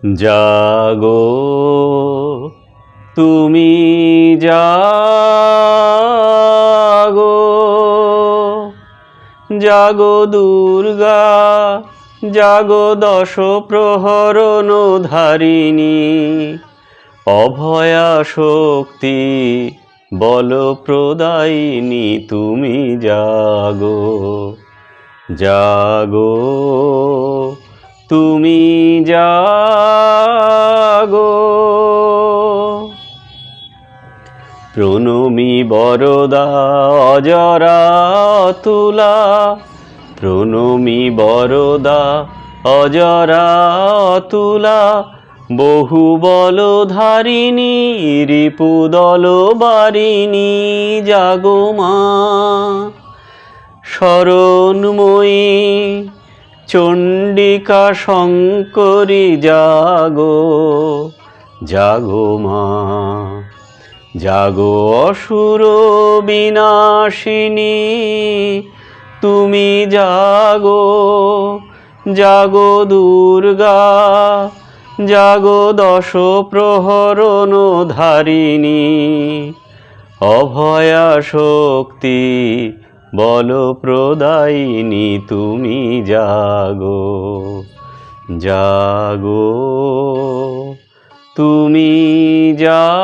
জাগো তুমি জাগো, জাগো দুর্গা জাগো দশ প্রহরণ ধারিণী, অভয়া শক্তি বল প্রদায়িনী তুমি জাগো, জাগো তুমি জাগো। প্রণমী বরদা অজরা অতুলা, প্রণমী বরদা অজরা অতুলা, বহুবল ধারিণী রিপুদল বারিণী জাগো মা। শরণময়ী চণ্ডিকা শঙ্করী জাগো, জাগো মা। জাগো অসুর বিনাশিনী তুমি জাগো, জাগো দুর্গা জাগো দশ প্রহরণ ধারিণী, অভয়া শক্তি বল প্রদায়িনী তুমি জাগো, জাগো তুমি জাগো।